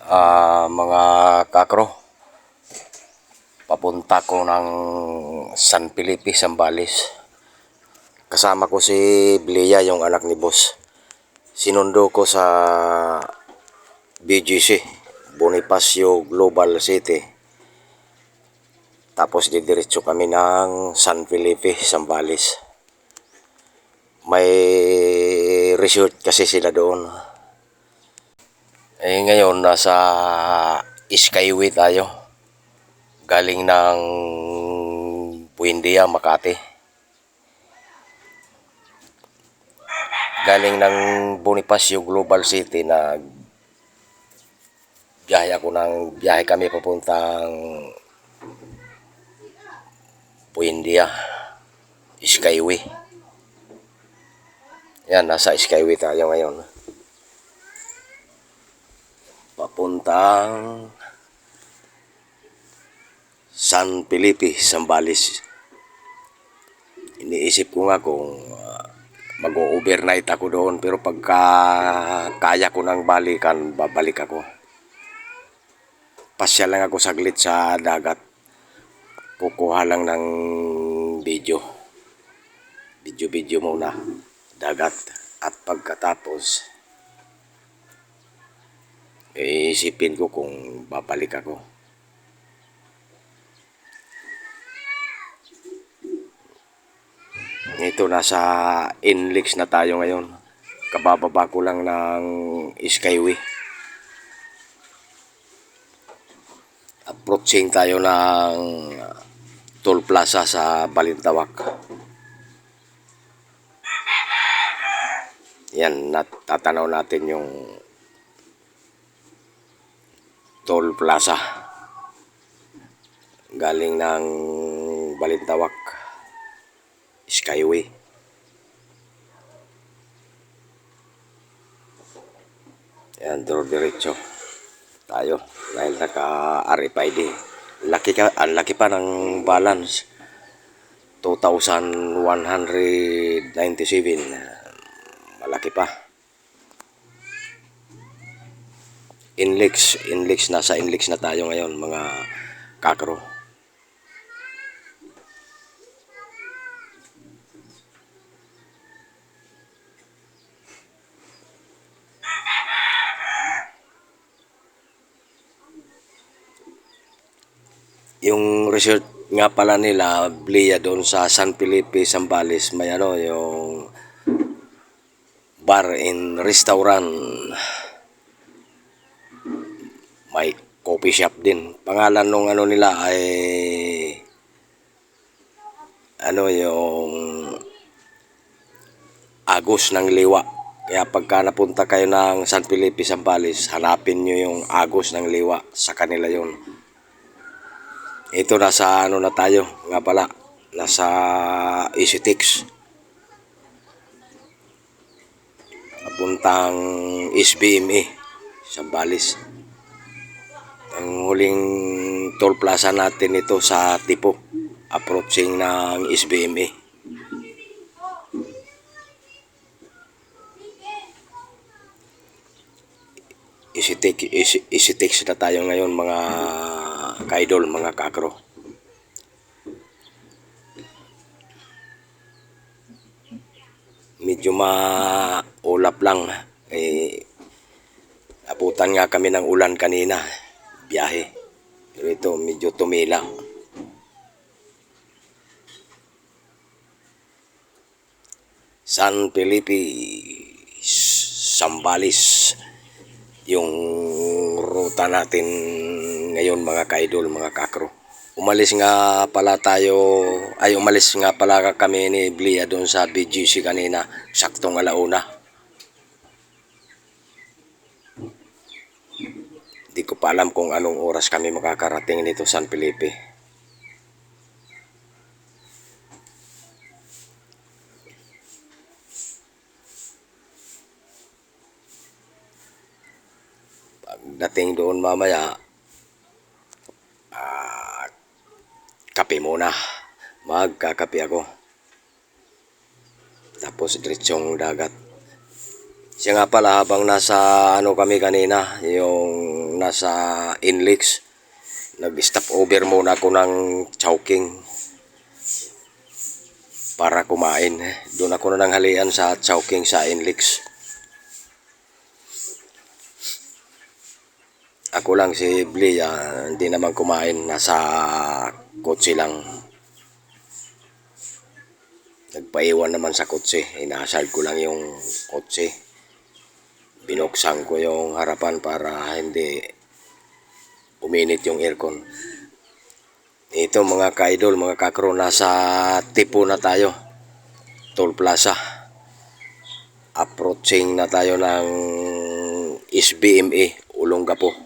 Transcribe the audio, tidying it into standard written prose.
Mga kakro, papunta ko ng San Felipe, Zambales. Kasama ko si Blia, yung anak ni boss. Sinundo ko sa BGC, Bonifacio Global City. Tapos didiretso kami ng San Felipe, Zambales. May resort kasi sila doon. Ngayon nasa Skyway tayo. Galing ng Buendia, Makati. Galing ng Bonifacio Global City na biyahe kami papuntang Buendia, Skyway. Yan, nasa Skyway tayo ngayon. Papuntang San Felipe, Zambales. Iniisip ko nga kung mag-overnight ako doon, pero pagka kaya ko nang balikan, babalik ako. Pasya lang ako saglit sa dagat. Kukuha lang ng video muna, dagat. At pagkatapos, iisipin ko kung babalik ako. Ito, nasa Inlex na tayo ngayon. Kabababa ko lang ng Skyway. Approaching tayo ng Toll Plaza sa Balintawak. Yan, natatanaw natin yung Toll Plaza. Galing ng Balintawak, Skyway. Yan, diretso tayo dahil naka-RFID. Ang laki pa ng balance. 2,197. Malaki pa. Inlex, nasa Inlex na tayo ngayon, mga kakro. Yung resort nga pala nila, Blia, doon sa San Felipe, Zambales, may yung bar and restaurant. May coffee shop din. Pangalan nung nila ay yung Agos ng Liwa. Kaya pagka napunta kayo ng San Felipe, Zambales, hanapin nyo yung Agos ng Liwa. Sa kanila yun. Ito, nasa na tayo nga pala, nasa EasyTex. Papuntang SBME, Zambales. Ang huling toll plaza natin ito sa Tipo, approaching ng SBME. EasyTex na tayo ngayon, mga kaidol, mga kakro. Medyo maulap lang. Abutan nga kami ng ulan kanina, biyahe. Pero ito, medyo tumila. San Felipe, Zambales, yung ruta natin ngayon, mga kaidol, mga kakro. Umalis nga pala kami ni Blia doon sa BGC kanina, saktong 1:00. Di ko pa alam kung anong oras kami makakarating dito San Felipe. Pagdating doon mamaya, kape muna. Magkakape ako. Tapos diretsong dagat. Siya nga pala, habang nasa kami kanina, yung na sa Inlex. Nag-stop over muna ako ng Chowking para kumain. Doon ako na nanghalian sa Chowking sa Inlex. Ako lang si Blia, hindi naman kumain, nasa kotse lang. Nagpaiwan naman sa kotse, inasal ko lang yung kotse. Binuksan ko yung harapan para hindi uminit yung aircon. Ito mga ka-idol, mga kakro, nasa tipo na tayo. Toll Plaza. Approaching na tayo ng SBMA, Olongapo.